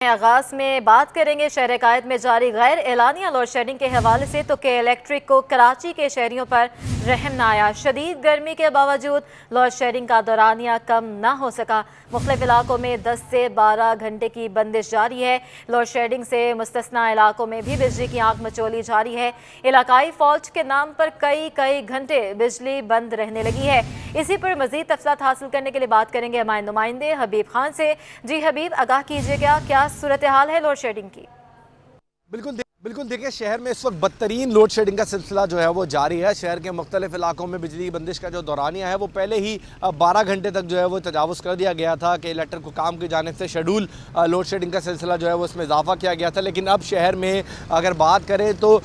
آغاز میں بات کریں گے شہر قائد میں جاری غیر اعلانیہ لوڈ شیڈنگ کے حوالے سے تو کہ الیکٹرک کو کراچی کے شہریوں پر رحم نہ آیا۔ شدید گرمی کے باوجود لوڈ شیڈنگ کا دورانیہ کم نہ ہو سکا۔ مختلف علاقوں میں 10 سے 12 گھنٹے کی بندش جاری ہے۔ لوڈ شیڈنگ سے مستثنی علاقوں میں بھی بجلی کی آنکھ مچولی جاری ہے۔ علاقائی فالٹ کے نام پر کئی گھنٹے بجلی بند رہنے لگی ہے۔ اسی پر مزید تفصیلات حاصل کرنے کے لیے بات کریں گے ہمارے نمائندے حبیب خان سے۔ جی حبیب، آگاہ کیجیے گا کیا صورتحال ہے لوڈ شیڈنگ کی؟ بالکل دیکھیں، شہر میں اس وقت بدترین لوڈ شیڈنگ کا سلسلہ جو ہے وہ جاری ہے۔ شہر کے مختلف علاقوں میں بجلی بندش کا جو دورانیہ ہے وہ پہلے ہی 12 گھنٹے تک جو ہے وہ تجاوز کر دیا گیا تھا کہ الیکٹرک حکام کی جانب سے شیڈول لوڈ شیڈنگ کا سلسلہ جو ہے وہ اس میں اضافہ کیا گیا تھا، لیکن اب شہر میں اگر بات کریں تو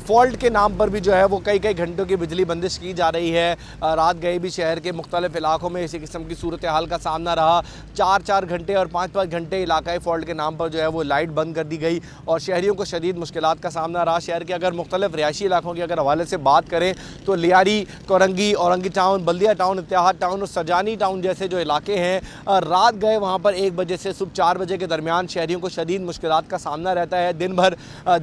فالٹ کے نام پر بھی جو ہے وہ کئی گھنٹوں کی بجلی بندش کی جا رہی ہے۔ رات گئے بھی شہر کے مختلف علاقوں میں اسی قسم کی صورتحال کا سامنا رہا۔ 4 گھنٹے اور 5 گھنٹے علاقائی فالٹ کے نام پر جو ہے وہ لائٹ بند کر دی گئی اور شہریوں کو شدید مشکلات کا سامنا رہا۔ شہر کے اگر مختلف رہائشی علاقوں کے اگر حوالے سے بات کریں تو لیاری، کورنگی، اورنگی ٹاؤن، بلدیہ ٹاؤن، اتحاد ٹاؤن اور سجانی ٹاؤن جیسے جو علاقے ہیں، رات گئے وہاں پر 1 بجے سے صبح 4 بجے کے درمیان شہریوں کو شدید مشکلات کا سامنا رہتا ہے۔ دن بھر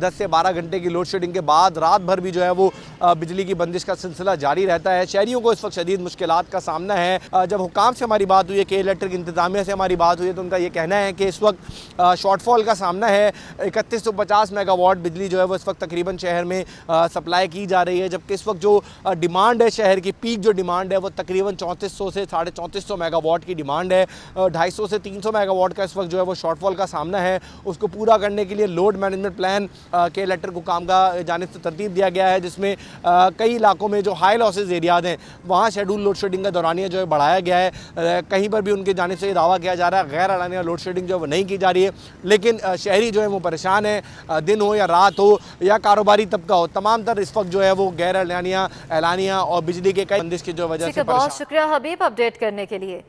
10 سے 12 گھنٹے کی لوڈ شیڈنگ کے بعد رات بھر بھی جو ہے وہ بجلی کی بندش کا سلسلہ جاری رہتا ہے۔ شہریوں کو اس وقت شدید مشکلات کا سامنا ہے۔ جب حکام سے ہماری بات ہوئی ہے کہ الیکٹرک انتظامیہ سے ہماری بات ہوئی ہے تو ان کا یہ کہنا ہے کہ اس وقت شارٹ فال کا سامنا ہے۔ 3150 میگا واٹ بجلی جو ہے وہ اس وقت تقریباً شہر میں سپلائی کی جا رہی ہے، جبکہ اس وقت جو ڈیمانڈ ہے شہر کی پیک جو ڈیمانڈ ہے وہ تقریباً 3400 سے 3450 میگا واٹ کی ڈیمانڈ ہے۔ 250 سے 300 میگا واٹ کا اس وقت جو ہے وہ شارٹ فال کا سامنا ہے۔ اس کو پورا کرنے کے لیے لوڈ مینجمنٹ پلان کے الیکٹرک حکام کا جانب سے ترتیب دیا گیا ہے، جس میں کئی علاقوں میں جو ہائی لاسز ایریاز ہیں وہاں شیڈول لوڈ شیڈنگ کا دورانیہ جو ہے بڑھایا گیا ہے۔ کہیں پر بھی ان کی جانب سے یہ دعویٰ کیا جا رہا ہے غیر اعلانیہ لوڈ شیڈنگ جو ہے وہ نہیں کی جا رہی ہے، لیکن شہری جو ہے وہ پریشان ہے۔ دن ہو یا رات ہو یا کاروباری طبقہ ہو، تمام تر اس وقت جو ہے وہ غیر اعلانیہ اور بجلی کے کئی بندش کی جو وجہ سے بہت شکریہ حبیب اپڈیٹ کرنے کے لیے۔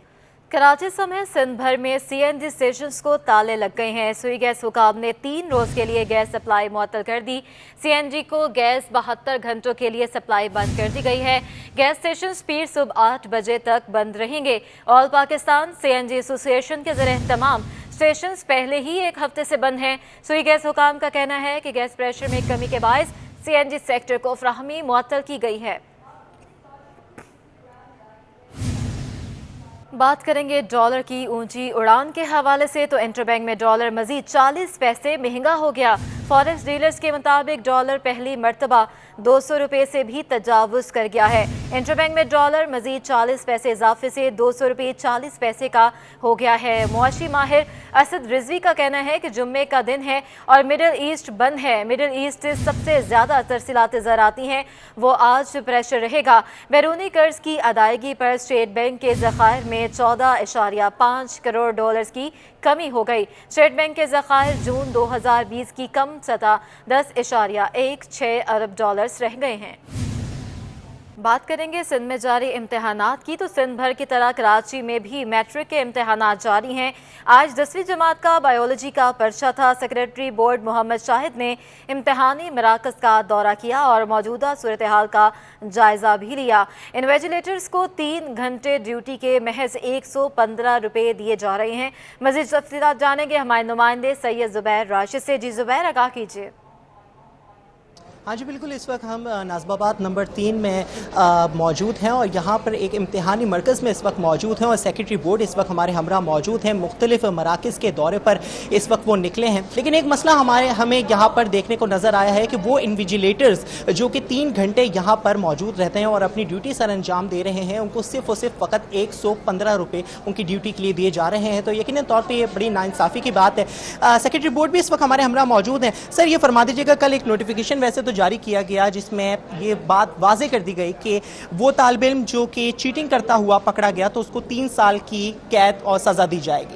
کراچی سمیت سندھ بھر میں سی این جی اسٹیشنز کو تالے لگ گئے ہیں۔ سوئی گیس حکام نے 3 روز کے لیے گیس سپلائی معطل کر دی۔ سی این جی کو گیس 72 گھنٹوں کے لیے سپلائی بند کر دی گئی ہے۔ گیس اسٹیشنز پیر صبح 8 بجے تک بند رہیں گے۔ آل پاکستان سی این جی ایسوسی ایشن کے زیر اہتمام اسٹیشنز پہلے ہی 1 ہفتے سے بند ہیں۔ سوئی گیس حکام کا کہنا ہے کہ گیس پریشر میں کمی کے باعث سی این جی سیکٹر کو فراہمی معطل کی گئی ہے۔ بات کریں گے ڈالر کی اونچی اڑان کے حوالے سے تو انٹر بینک میں ڈالر مزید 40 پیسے مہنگا ہو گیا۔ فوریکس ڈیلرز کے مطابق ڈالر پہلی مرتبہ 200 روپے سے بھی تجاوز کر گیا ہے۔ انٹر بینک میں ڈالر مزید 40 پیسے اضافے سے 200 روپے 40 پیسے کا ہو گیا ہے۔ معاشی ماہر اسد رضوی کا کہنا ہے کہ جمعے کا دن ہے اور مڈل ایسٹ بند ہے۔ مڈل ایسٹ سے سب سے زیادہ ترسیلات زر آتی ہیں، وہ آج پریشر رہے گا۔ بیرونی قرض کی ادائیگی پر اسٹیٹ بینک کے ذخائر میں 14.5 کروڑ ڈالرز کی کمی ہو گئی۔ اسٹیٹ بینک کے ذخائر جون 2020 کی کم سطح 10.16 ارب ڈالرز رہ گئے ہیں۔ بات کریں گے سندھ میں جاری امتحانات کی تو سندھ بھر کی طرح کراچی میں بھی میٹرک کے امتحانات جاری ہیں۔ آج 10ویں جماعت کا بائیولوجی کا پرچہ تھا۔ سیکریٹری بورڈ محمد شاہد نے امتحانی مراکز کا دورہ کیا اور موجودہ صورتحال کا جائزہ بھی لیا۔ انویجیلیٹرز کو 3 گھنٹے ڈیوٹی کے محض 115 روپے دیے جا رہے ہیں۔ مزید تفصیلات جانیں گے ہمارے نمائندے سید زبیر راشد سے۔ جی زبیر، آگاہ کیجیے۔ ہاں جی بالکل، اس وقت ہم نازم آباد نمبر 3 میں موجود ہیں اور یہاں پر ایک امتحانی مرکز میں اس وقت موجود ہیں اور سیکریٹری بورڈ اس وقت ہمارے ہمراہ موجود ہیں۔ مختلف مراکز کے دورے پر اس وقت وہ نکلے ہیں، لیکن ایک مسئلہ ہمیں یہاں پر دیکھنے کو نظر آیا ہے کہ وہ انویجیلیٹرز جو کہ 3 گھنٹے یہاں پر موجود رہتے ہیں اور اپنی ڈیوٹی سر انجام دے رہے ہیں، ان کو صرف اور صرف فقط 115 روپے ان کی ڈیوٹی کے لیے دیے جا رہے ہیں، تو یقیناً طور پہ یہ بڑی ناانصافی کی بات ہے۔ سیکریٹری بورڈ بھی اس وقت ہمارے ہمراہ موجود ہیں۔ سر، یہ فرما دیجیے گا، کل ایک نوٹیفیکیشن ویسے تو جاری کیا گیا جس میں یہ بات واضح کر دی گئی کہ وہ طالب علم جو کہ چیٹنگ کرتا ہوا پکڑا گیا تو اس کو 3 سال کی قید اور سزا دی جائے گی۔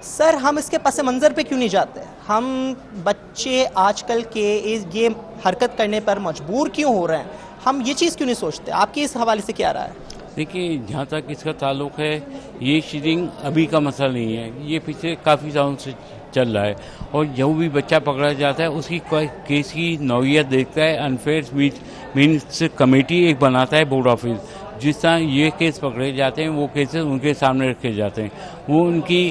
سر، ہم اس کے پس منظر پہ کیوں نہیں جاتے؟ ہم بچے آج کل کے یہ حرکت کرنے پر مجبور کیوں ہو رہے ہیں؟ ہم یہ چیز کیوں نہیں سوچتے؟ آپ کی اس حوالے سے کیا رائے ہے؟ دیکھیے، جہاں تک اس کا تعلق ہے، یہ چیٹنگ ابھی کا مسئلہ نہیں ہے، یہ پچھلے کافی سالوں سے چل رہا ہے اور جو بھی بچہ پکڑا جاتا ہے اس کی کیس کی نوعیت دیکھتا ہے انفیئر مینس کمیٹی ایک بناتا ہے بورڈ آفس، جس طرح یہ کیس پکڑے جاتے ہیں وہ کیسز ان کے سامنے رکھے جاتے ہیں، وہ ان کی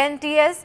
NTS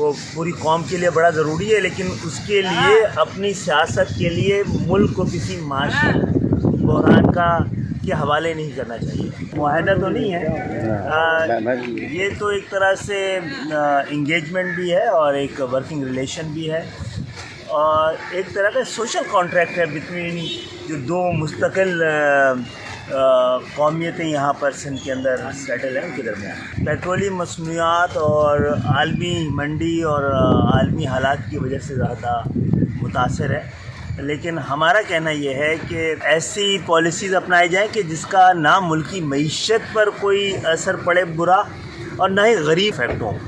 وہ پوری قوم کے لیے بڑا ضروری ہے، لیکن اس کے لیے اپنی سیاست کے لیے ملک کو کسی معاشی بحران کے حوالے نہیں کرنا چاہیے۔ معاہدہ تو نہیں ہے، یہ تو ایک طرح سے انگیجمنٹ بھی ہے اور ایک ورکنگ ریلیشن بھی ہے اور ایک طرح کا سوشل کانٹریکٹ ہے بٹوین جو دو مستقل قومیتیں یہاں پر سندھ کے اندر سیٹل ہیں، ان کے درمیان پیٹرولیم مصنوعات اور عالمی منڈی اور عالمی حالات کی وجہ سے زیادہ متاثر ہے، لیکن ہمارا کہنا یہ ہے کہ ایسی پالیسیز اپنائی جائیں کہ جس کا نہ ملکی معیشت پر کوئی اثر پڑے برا اور نہ ہی غریب افیکٹ ہوں۔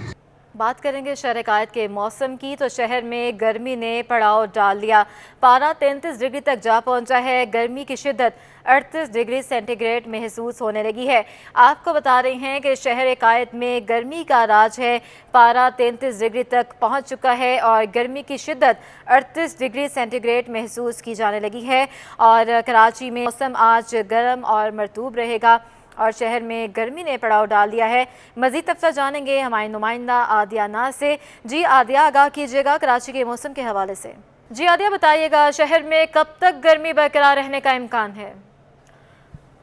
بات کریں گے شہر قائد کے موسم کی، تو شہر میں گرمی نے پڑاؤ ڈال دیا، پارہ 33 ڈگری تک جا پہنچا ہے، گرمی کی شدت 38 ڈگری سینٹی گریڈ محسوس ہونے لگی ہے۔ آپ کو بتا رہے ہیں کہ شہر قائد میں گرمی کا راج ہے، پارہ 33 ڈگری تک پہنچ چکا ہے اور گرمی کی شدت 38 ڈگری سینٹی گریڈ محسوس کی جانے لگی ہے، اور کراچی میں موسم آج گرم اور مرطوب رہے گا اور شہر میں گرمی نے پڑاؤ ڈال دیا ہے۔ مزید تفصیل جانیں گے ہماری نمائندہ عادیہ ناز سے۔ جی عادیہ، آگاہ کیجیے گا کراچی کے موسم کے حوالے سے۔ جی عادیہ، بتائیے گا شہر میں کب تک گرمی برقرار رہنے کا امکان ہے؟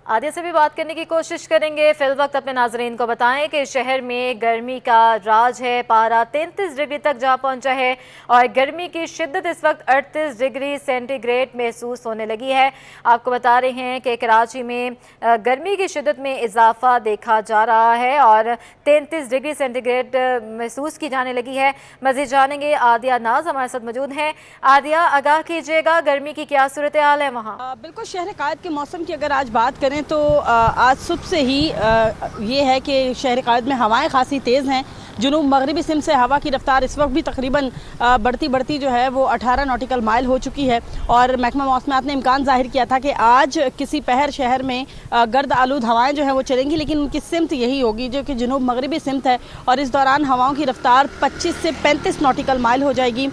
عادیہ سے بھی بات کرنے کی کوشش کریں گے، فی الوقت اپنے ناظرین کو بتائیں کہ شہر میں گرمی کا راج ہے، پارہ 33 ڈگری تک جا پہنچا ہے اور گرمی کی شدت اس وقت 38 ڈگری سینٹی گریڈ محسوس ہونے لگی ہے۔ آپ کو بتا رہے ہیں کہ کراچی میں گرمی کی شدت میں اضافہ دیکھا جا رہا ہے اور 33 ڈگری سینٹی گریڈ محسوس کی جانے لگی ہے۔ مزید جانیں گے، عادیہ ناز ہمارے ساتھ موجود ہیں۔ عادیہ، آگاہ کیجیے گا گرمی کی کیا صورتحال ہے وہاں؟ بالکل، شہر قائد کے موسم کی اگر آج بات کریں تو آج صبح سے ہی یہ ہے کہ شہر قائد میں ہوائیں خاصی تیز ہیں۔ جنوب مغربی سمت سے ہوا کی رفتار اس وقت بھی تقریباً بڑھتی جو ہے وہ 18 نوٹیکل مائل ہو چکی ہے، اور محکمہ موسمیات نے امکان ظاہر کیا تھا کہ آج کسی پہر شہر میں گرد آلود ہوائیں جو ہیں وہ چلیں گی، لیکن ان کی سمت یہی ہوگی جو کہ جنوب مغربی سمت ہے، اور اس دوران ہواؤں کی رفتار 25 سے 35 نوٹیکل مائل ہو جائے گی۔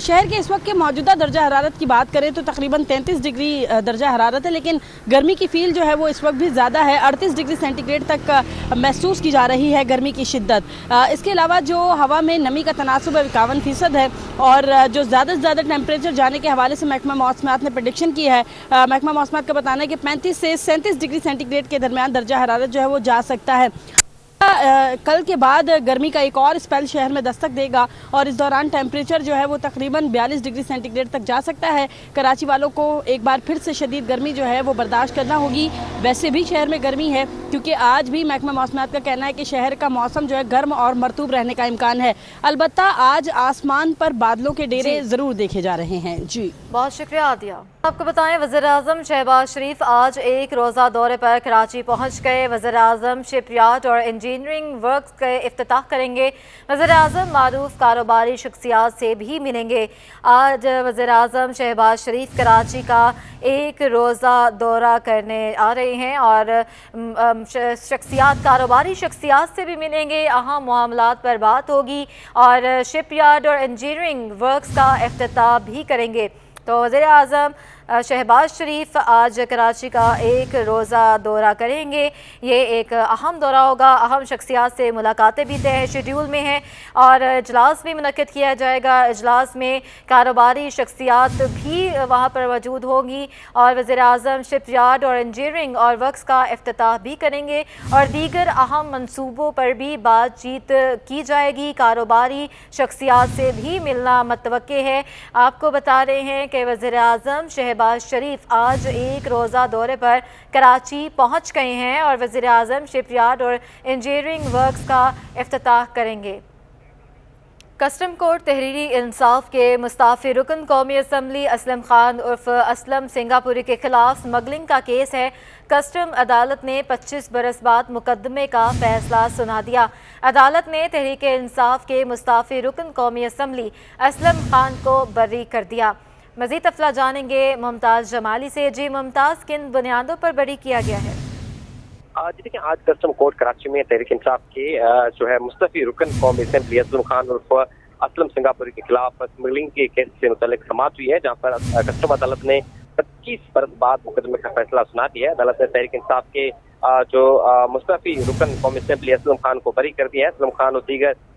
شہر کے اس وقت کے موجودہ درجہ حرارت کی بات کریں تو تقریباً 33 ڈگری درجہ حرارت ہے، لیکن گرمی کی فیل جو ہے وہ اس وقت بھی زیادہ ہے، 38 ڈگری سینٹی گریڈ تک محسوس کی جا رہی ہے گرمی کی شدت۔ اس کے علاوہ جو ہوا میں نمی کا تناسب 51% ہے، اور جو زیادہ سے زیادہ ٹیمپریچر جانے کے حوالے سے محکمہ موسمیات نے پریڈکشن کی ہے، محکمہ موسمیات کا بتانا ہے کہ 35 سے 37 ڈگری سینٹی گریڈ کے درمیان درجہ حرارت جو ہے وہ جا سکتا ہے۔ کل کے بعد گرمی کا ایک اور اسپیل شہر میں دستک دے گا، اور اس دوران ٹیمپریچر جو ہے وہ تقریباً 42 ڈگری سینٹی گریڈ تک جا سکتا ہے۔ کراچی والوں کو ایک بار پھر سے شدید گرمی جو ہے وہ برداشت کرنا ہوگی۔ ویسے بھی شہر میں گرمی ہے، کیونکہ آج بھی محکمہ موسمیات کا کہنا ہے کہ شہر کا موسم جو ہے گرم اور مرطوب رہنے کا امکان ہے، البتہ آج آسمان پر بادلوں کے ڈیرے ضرور دیکھے جا رہے ہیں۔ جی بہت شکریہ عادیہ۔ آپ کو بتائیں وزیر اعظم شہباز شریف آج ایک روزہ دورے پر کراچی پہنچ گئے۔ وزیر اعظم شپ یارڈ اور انجینئرنگ ورکس کا افتتاح کریں گے۔ وزیر اعظم معروف کاروباری شخصیات سے بھی ملیں گے۔ آج وزیر اعظم شہباز شریف کراچی کا ایک روزہ دورہ کرنے آ رہے ہیں اور کاروباری شخصیات سے بھی ملیں گے، اہم معاملات پر بات ہوگی اور شپ یارڈ اور انجینئرنگ ورکس کا افتتاح بھی کریں گے۔ تو وزیر اعظم شہباز شریف آج کراچی کا ایک روزہ دورہ کریں گے۔ یہ ایک اہم دورہ ہوگا، اہم شخصیات سے ملاقاتیں بھی طے شیڈیول میں ہیں اور اجلاس بھی منعقد کیا جائے گا۔ اجلاس میں کاروباری شخصیات بھی وہاں پر موجود ہوں گی اور وزیر اعظم شپ یارڈ اور انجینئرنگ اور ورکس کا افتتاح بھی کریں گے اور دیگر اہم منصوبوں پر بھی بات چیت کی جائے گی۔ کاروباری شخصیات سے بھی ملنا متوقع ہے۔ آپ کو بتا رہے ہیں کہ وزیر اعظم شہباز شریف آج ایک روزہ دورے پر کراچی پہنچ گئے ہیں اور وزیر اعظم شپ یارڈ اور انجینئرنگ ورکس کا افتتاح کریں گے۔ کسٹم کورٹ تحریری انصاف کے مستعفی رکن قومی اسمبلی اسلم خان عرف اسلم سنگاپوری کے خلاف اسمگلنگ کا کیس ہے۔ کسٹم عدالت نے 25 برس بعد مقدمے کا فیصلہ سنا دیا۔ عدالت نے تحریک انصاف کے مستعفی رکن قومی اسمبلی اسلم خان کو بری کر دیا۔ مزید تفصیلات جانیں گے ممتاز جمالی سے۔ جی ممتاز، کن بنیادوں پر بری کیا گیا ہے؟ دیکھیں، آج کسٹم کورٹ کراچی میں تحریک انصاف کے جو ہے مستعفی رکن قومی اسمبلی اسلم خان عرف اسلم سنگاپوری کے خلاف اسمگلنگ کے کیس سے متعلق سماعت ہوئی ہے، جہاں پر کسٹم عدالت نے 25 برس بعد مقدمے کا فیصلہ سنا دیا ہے۔ عدالت نے تحریک انصاف کے جو مستعفی رکن قومی اسمبلی اسلم خان کو بری کر دیا ہے۔ اسلم خان اور دیگر